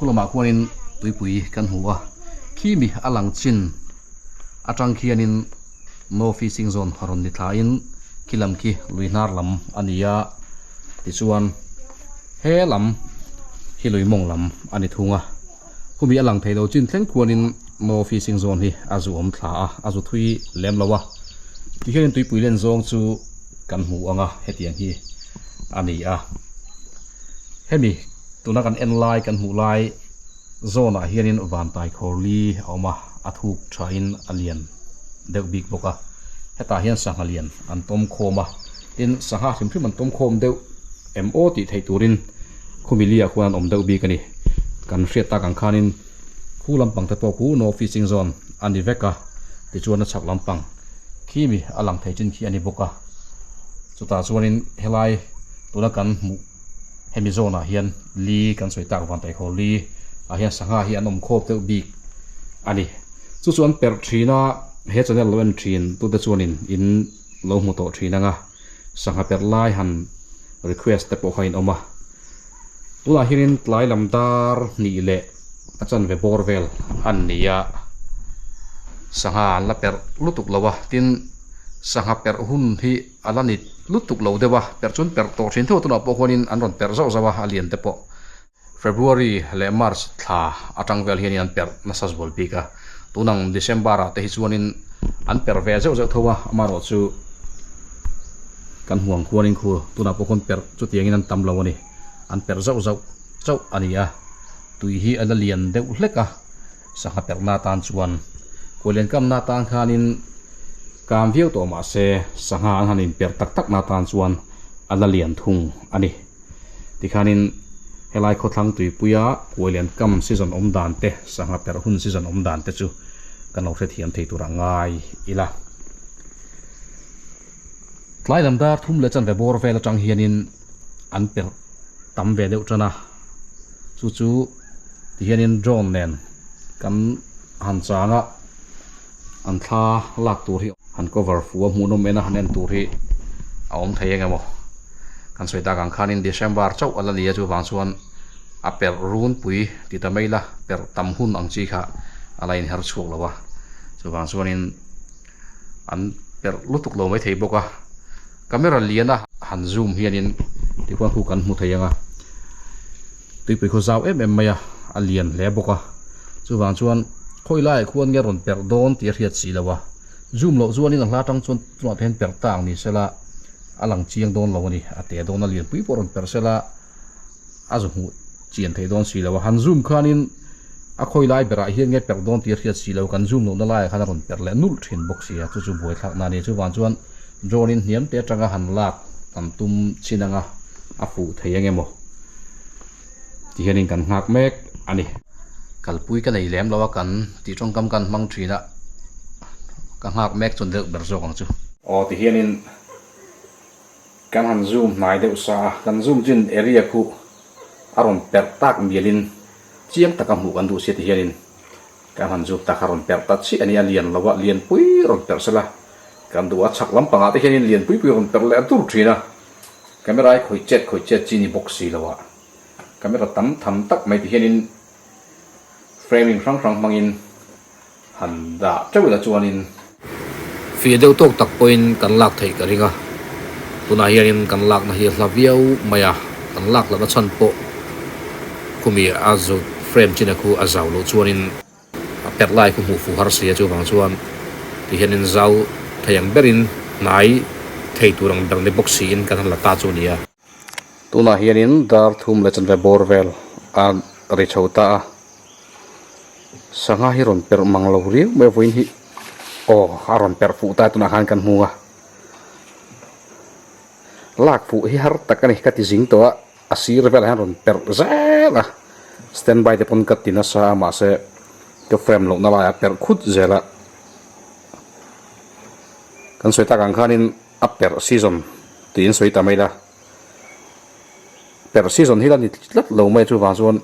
kulama kuanin tuipui kan hua khi mi alang chin atang khianin no fishing zone haron ni thlain kilam ki luinar lam ania tichuan he lam hi luimong lam ani thunga humi alang theido chin thleng kuanin no fishing zone hi azu om thla a azu thui lem lawa ti hian tuipui len zong chu kan hmu anga hetiang hi ani a hemi tuna kan en lai kan hmu lai zone a hianin van tai khorli oma athuk thain alian deuh bik boka heta hian sang alian an tom khoma tin saha thim an tom khom deuh mo ti thei turin khumilia khuan om deuh bik ani kan hriat ta kan khanin khu lampang te pawh khu no fishing zone ani veka ti chuan a chhak lampang khimi alang thei chin khi ani boka chuta chuanin helai tuna kan hmu hemi zone a hian li kan soi tak van tai khor li a hian sanga hi anom khop te bik ani chu chuan per thina he channel loan thin tu te chuanin in lo mu to thina nga sanga per lai han request te pawh khain oma tuna hirin tlai lamdar ni le achan ve borvel an nia sanga la per lutuk lawa tin sanga per hun hi alani lutuk lo dewa per chun per to thin tho tuna po khonin an ron per zawa alien te po February le March thla atang vel hian an per nasas bol pika tunang December a te hi chuanin an per ve zo thowa amaro chu kan huang khuanin khu tuna po khon per chu tiangin an tam lo ani an per zau ania tui hi ala lian deuh hleka sanga per na tan chuan kolen kam na tan khanin kam viau to ma se sanga an hanin per tak na tan chuan ala lian thung ani tikhanin helai khothlang tui puya kolen kam season om dan te sanga per hun season om dan te chu kan lo thian thei tur angai ila tlai lamdar thum le chan ve bor vel atang hianin an per tam ve deuh chana chu hianin drone nen kan han changa an thla lak tur hi han cover fu mu no mena hanen tur hi a om thei engemaw kan soita kan khanin December chau ala lia chu wang chuan a per run pui ti ta maila per tam hun ang chi kha alain har chuk lawa chu wang chuanin an per lutuk lo mai thei boka camera liana han zoom hianin ti kwan khu kan hmu thei anga tuipui kho zau em maya alian le boka chu wang chuan khoi lai khuan nge ron per don ti riat si lawa zoom lo chuanin a hla tang chuan chuan then per tang ni sela alang chiang don lo ni ate don alian pui poron per sela azu hu chian thei don si lawa han zoom khanin a khoi lai bera hian nge per don ti riat si lo kan zoom lo na lai khan ron per le nul thin box ya chu boi thak na ni chu wang chuan drone in hiam te tanga han lak tam tum chinanga a fu thei engemaw ti hianin kan ngak mek ani kalpui ka nei lem lawa kan ti tong kam kan mang thina ka ngak mek chun deuh ber zong ang chu ti hianin kan han zoom nai deuh sa kan zoom jin area khu aron per tak mielin chiang takam hu kan du se ti hianin kan han zoom ta karon per ta chi ani alian lawa lian pui ron per sala kan du a chak lampanga te hianin lian pui ron per le tur thina camera ai khoi chet chini box si lawa camera tam tham tak mai ti hianin framing rang mangin handa chawila chuanin fi deuh tok tak point kan lak thei ka ringa tuna hianin kan lak na hi hlaviau maya kan lak la chan po kumi azu frame china khu azau lo chuanin a pet lai khu mu fu har sia chu wang chuan ti hianin zau thayang berin nai thei turang dang de box in kan la ta chu nia tuna hianin dar thum le chan ve borvel a ri chhota sanga hi ron per manglo ri me voin hi aron per fu ta tuna han kan hmuwa lak fu hi har takani ka ti jing to a sir vel han ron per zela standby te pon katina sa ma se ke frame lo na la per khut zela kan soita kan khanin a per season tin soita mai la per season hi la ni lat lo mai chu wang chuan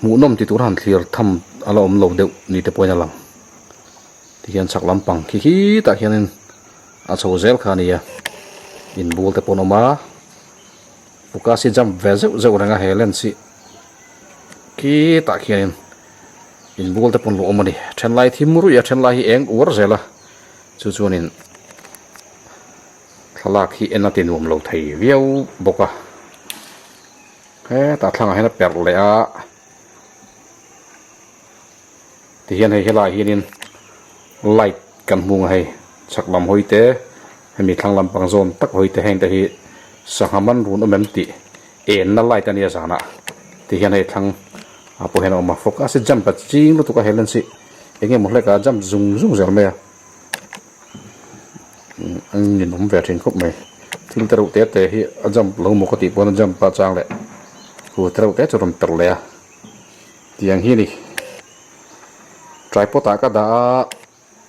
mu nom ti tur han clear tham ala om lo deuh ni te poina lang ti hian chak lampang khi ta hianin a chho zel khania in bul te ponoma focus jump ve zeu zeu ranga helen si ki ta khian in bul te pon lo omani then lai thimuru ya then lai hi eng ur zela chu chuanin thalak hi enatin um lo thei viau boka he ta thlang hena per le a ti hian hei helai hianin light kan hmung hei chaklam hoite hemi thanglam pang zon tak hoite heng te hi sahaman run omem ti en na light ania sana ti hian hei thlang apo hena oma focus jump pa ching lu tu ka helen si enge mo hleka jump zung zung zel me anh nhìn ống về trên khúc này thil tàu té té hi jump lâu một cái tỷ bốn jump pa chang lệ của tàu té cho rầm tàu lệ tiếng hi đi tripod ta đã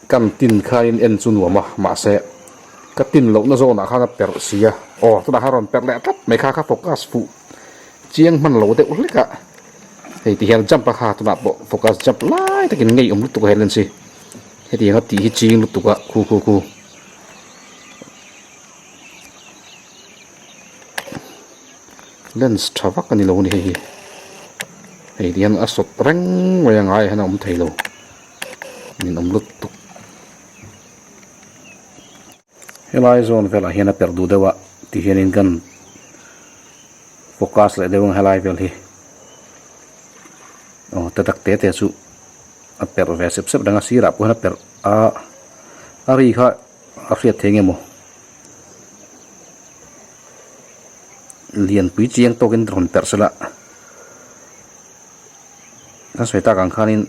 căn tin khai en chun mà sẽ cái tin lâu nó zo na khá per sia oh tôi đã haron per lệ tắt mấy khá focus phụ chiang man lâu té ulit cả thì hiện jump pa khá tôi đã bộ focus jump lại ta kinh ngay ông lúc tụ helen si thì nó tí chiang lúc tụ cả khu lens thavak ani lo ni hei dian asot reng wa ngai hana thei lo min lut tu helai zone vela hiana perdu dewa ti hianin kan focus le dewang helai vel hi tatak te chu a per ve sep sep danga sira pu hana per a ari kha a riat thengemo liền quý chiang to gen dron per sala na soi ta kang khanin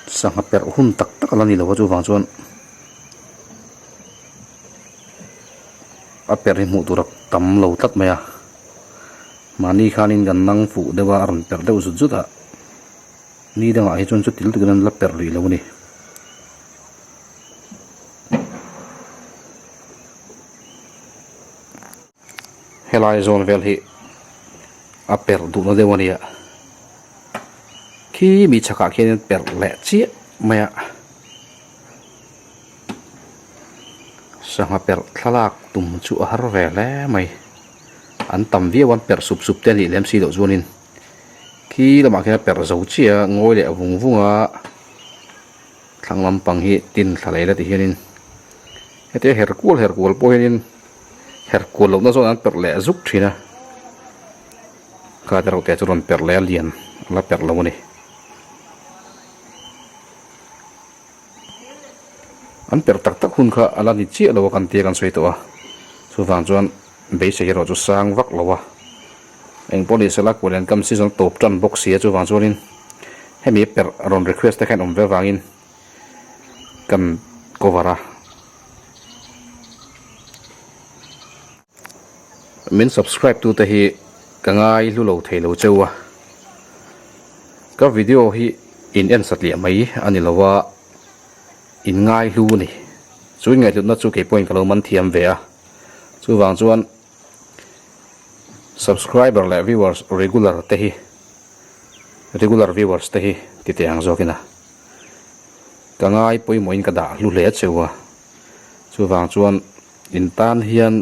sang per hun tak tak ala ni lo chu wang chuan a per hi mu turak tam lo tat maya mani khanin gan nang fu dewa ron per deu zu ta ni danga hi chon chu til tu gan la per li lo ni helai zone vel hi a per du no dewania khi mi chaka khian per le chi maya sanga per thalak tum chu har ve le mai an tam vi wan per sup sup te ni lem si do zonin khi lama khian per zo chia ngoi le vung vunga thanglam pang hi tin thalai la ti hianin hete her kul po hianin her kul lo na zo an per le zuk thina ka dero te churon per le lian la per lo ni an per tak tak hun kha ala ni chi lo kan te kan soi to a chu wang chuan be se hero chu sang vak lo wa eng poli sala kulen kam season top tan box sia chu wang chuanin hemi per ron request te kan om ve wangin kan covera min subscribe tu te hi kangai lu lo thei lo chewa ka video hi in en satli mai ani lowa in ngai lu ni chu ngai tu na chu ke point kalo man thiam ve a chu wang chuan subscriber le viewers regular viewers te hi ti te ang zokina kangai poi moin ka da lu le chewa chu wang chuan in tan hian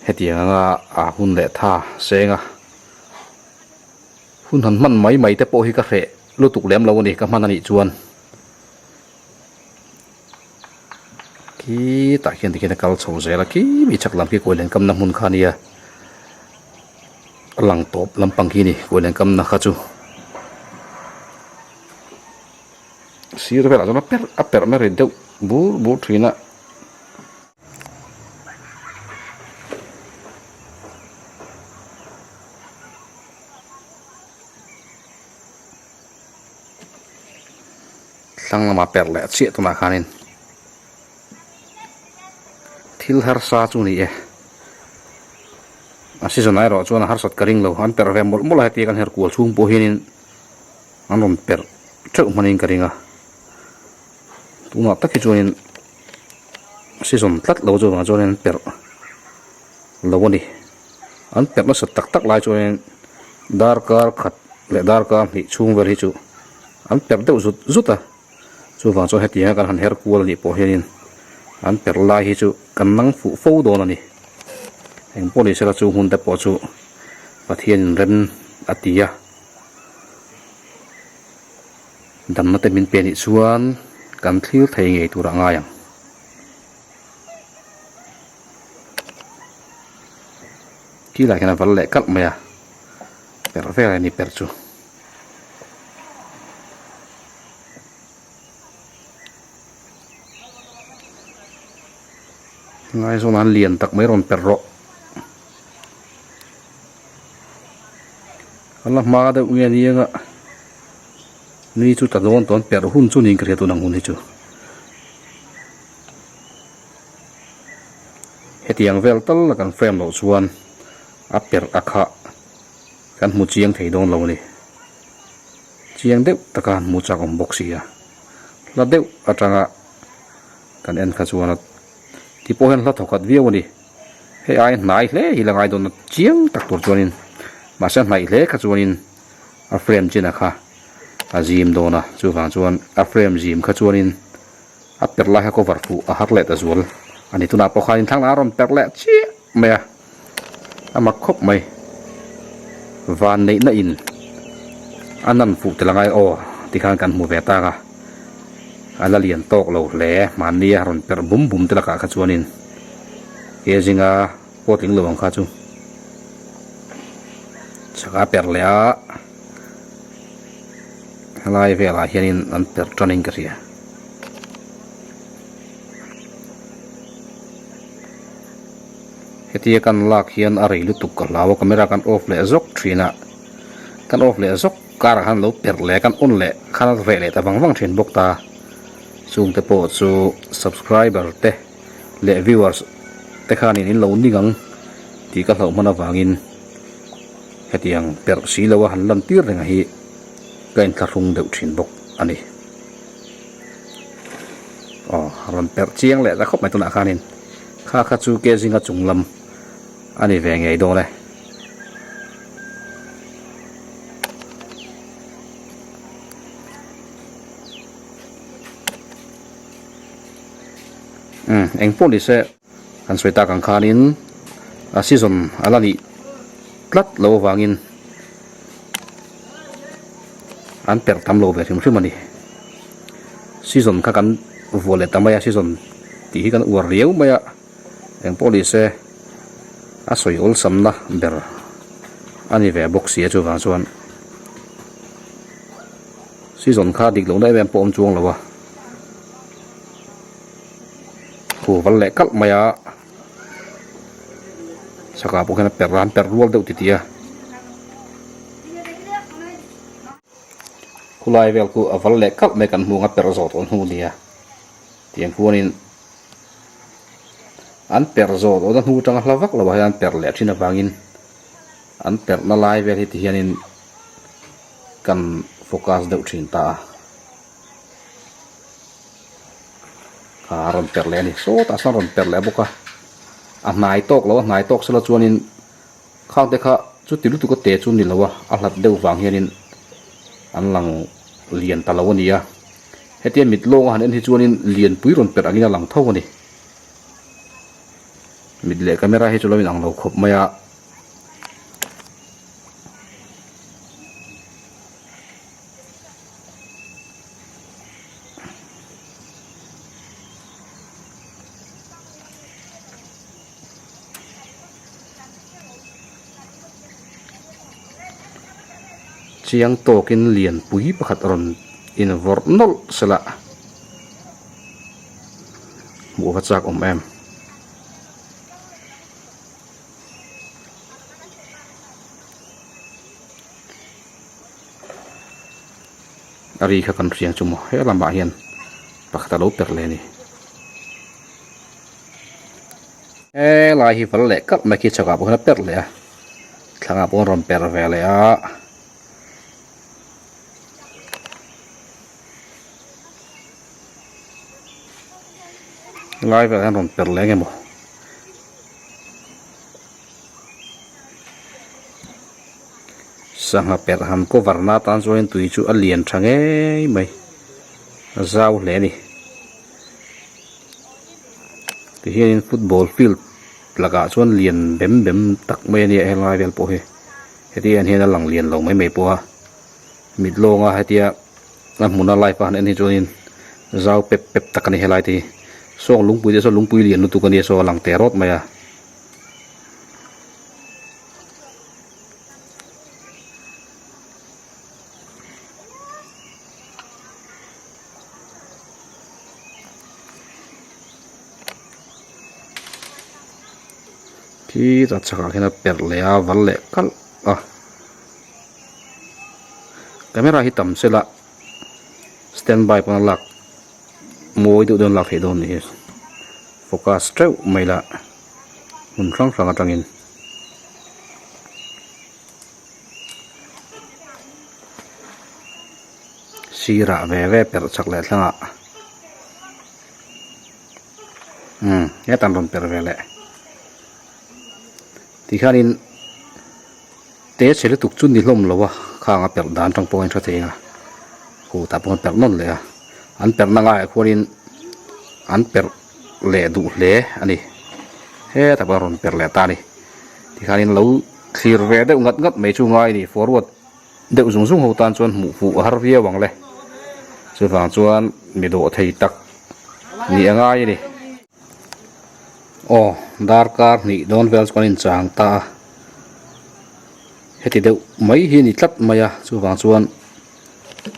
hetianga a hun le tha senga hun han man mai te po hi ka re lutuk lem lo ni ka man ani chuan ki ta khian ti kal chho zela ki mi chaklam ki koilen kam na mun khania lang top lampang hi ni koilen kam na kha chu sir vela jona per me re deu bu thina sang lama per le chi tu na khanin thil har sa chu ni e a season ai ro chuan har sat karing lo han per ve mol mol ha ti kan her kual chung po hinin anon per theu manin karinga tu na takhi chuanin season tlat lo chu ma chuanin per lo ni an per na sat tak tak lai chuanin dar kar khat le dar ka ni chung ver hi chu an per deu zuta chu wang chu hetia kan han her kual ni po hianin an per lai hi chu kan nang fu fo don ani eng police la chu hun te po chu pathian ren atia dam na te min pe ni chuan kan thlir thei ngei tur anga yang ki la kana val le kal maya per ve ni per chu ngay số nan liền tak mấy ron per ro Allah ma da uya ni nga ni chu ta don ton per hun chu ning kre tu nang hun hi chu hetiang vel tal la kan frame lo chuan a per akha kan mu chiang thei don lo ni chiang deuh takan mu chak om box ya la deuh atanga kan en kha chuan ti po hen la thokat viau ni he ai nai hle hi langai don chiang tak tur chuanin ma sa nai hle kha chuanin a frame china kha a zim dona chu wang chuan a frame zim kha chuanin a per la ha cover fu a har le ta zual ani tuna po khain thang na ron per le chi me ama khop mai van nei na in anan fu te langai o ti khan kan mu ve ta ga ala lian tok lo le man ni ron per bum bum te la ka kha chuanin ke jinga poting lo kha chu chaka per le a lai ve la hianin an per training ka ria hetia kan lak hian a rei lu tuk ka lawa camera kan off le zok thina kan off le zok kar han lo per le kan on le khan ve le ta wang wang thin bok ta chung te po chu subscriber te le viewers te khanin in lo ningang ti ka hlo mana wangin hetiang per si lo han lan tir renga hi kain tharung deuh thin bok ani ron per chiang le da khop mai tuna khanin kha kha chu ke jinga chunglam ani ve ngei do le eng police kan soita kan khanin a season alani tlat lo wangin an per tham lo ve thim thim ani season kha kan vole tamaya season ti hi kan uar riau maya eng police a soi ol samna ber ani ve box ye chu wang chuan season kha dik lo dai bem pom chuang lo wa ku val le kal maya saka po kana per ran per rual deuh titia kulai vel ku aval le kal me kan hunga per zot on hu nia tiang huanin an per zot odan hu tang hlavak lawa an per le thina wangin an per na lai vel hi hianin kan focus deuh thin ta ron per le ni so ta san ron per le boka a nai tok lo nai tok sala chuanin khang te kha chu tilu tu ko te chu ni lawa a hlat deuh wang hianin an lang lian ta lo ania hetia mit long han en hi chuanin lian pui ron per angina lang tho ani mit le camera hi chu lo min ang lo khop maya chiang tokin lian pui pakhat ron in vor nol sala mu va chak em ari kha kan riang chumo he lamba hian pakhat lo per le ni lai hi val le kap ma ki chaka bo na per le a thlanga bon ron per ve le a lai ve han ron per le nge mo sanga per han ko varna tan join tui chu alien thange mai zau le ni thì hiện football field là cả chuan liền bém bém tắc mấy này helai vel po he thì anh hiện là lằng liền lâu mấy po mít lông à thì làm muốn lại pa anh cho nên rau pep pep tắc cái helai thì so lung pui liền nó tụ cái này so lằng tè rót mày à khi ta chắc là nó bẹt lẻ vắn lẻ cắt à camera hi tầm sẽ là standby bằng lạc môi tự đơn lạc hệ đồn này focus treo mày là mình sáng sáng trăng in xì ra về về bẹt chắc lẻ thằng ạ nghe tạm đồn bẹt về lẻ thì khai in té sẽ tục chun đi lom lo wa khang a per dan tang point tha thei nga ku ta pon per non le a an per na nga ko in an per le du le ani he ta ba ron per le ta ni thì khai in lo clear ve de ngat ngat mai chu ngai ni forward de zung zung ho tan chuan mu fu har via wang le chu wang chuan mi do thei tak ni angai ni darkar ni don vels kon in chang ta heti deuh mai hi ni tlat maya chu wang chuan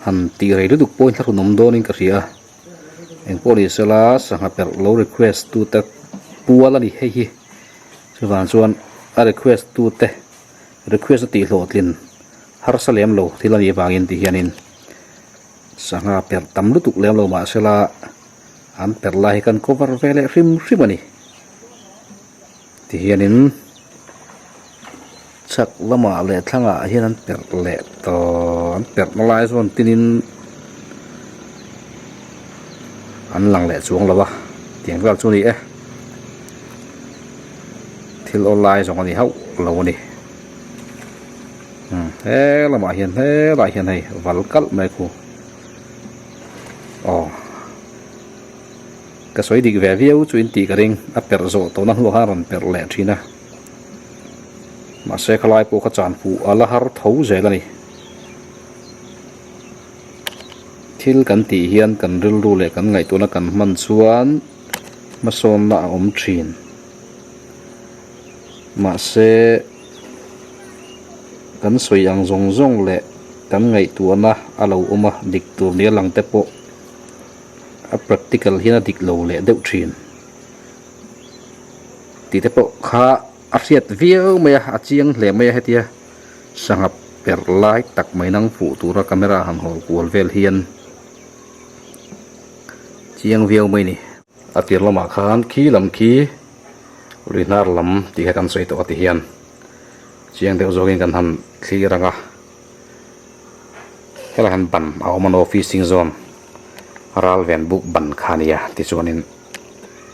han ti rei duk point thar nom don in ka ria eng police la sanga per low request tu te puala ni hei hi chu wang chuan a request tu te request ti hlotlin har salem lo thilani wangin ti hianin sanga per tam lutuk lem lo ma sela an per lai kan cover vele rim rim ani thì hiện chắc là mà lệ thằng à hiện anh bẹt lệ to anh bẹt nó lại rồi tin anh lằng lệ xuống là ba tiếng vào chỗ này thì online rồi thì hậu lâu này thế là mà hiện thế lại hiện này vẫn cắt mày cô cái số đi về view chuyên tỷ cái ring áp per rộ tàu năng lo haron per lệ china mà xe khai po khát chán phụ ala har thấu dễ là này thil cần tỷ hiền cần ril ru lệ cần ngày tuần cần man xuân mà son là chin mà xe cần suy ang zong zong lệ cần ngày tuần na alo mà dik tu nia lang te po a practical hian dik lo le deuh thin ti te po kha a riat viau me a chiang hle me hetia sanga per lai tak mai nang fu tura camera han hol kual vel hian chiang viau mai ni a tir lama khan khi lam khi rinar lam ti ha kan soi to ati hian chiang deuh zogin kan han khi ranga hela han ban a man officing zone ral ven buk ban khania ti chuanin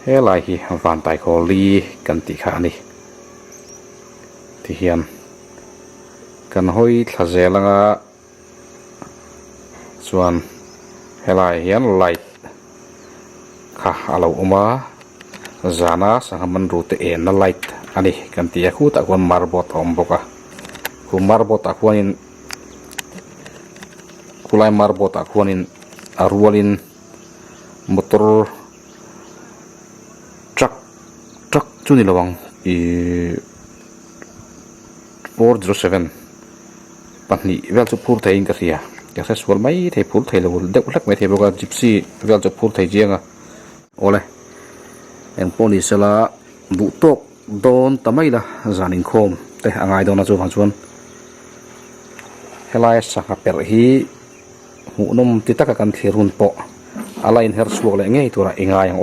helai hi van tai kholi kan ti kha ni ti hian kan hoi thlazelanga chuan helai hian light kha alo uma zana sangaman rute en na light ani kan ti khu ta kon marbot om boka ku marbot a khuanin kulai marbot a khuanin arwalin motor truck chuni lawang i 407 pahnih vel chu phur thein ka ria ya se sual mai thei phur thei lo deuh hlak mai thei boka gypsy vel chu phur thei jianga ole eng poni sela bu tok don tamai la zanin khom te angai dona chu han chuan helai saka per hi hu nom ti taka kan thirun po alain her suak le ngei tura inga yang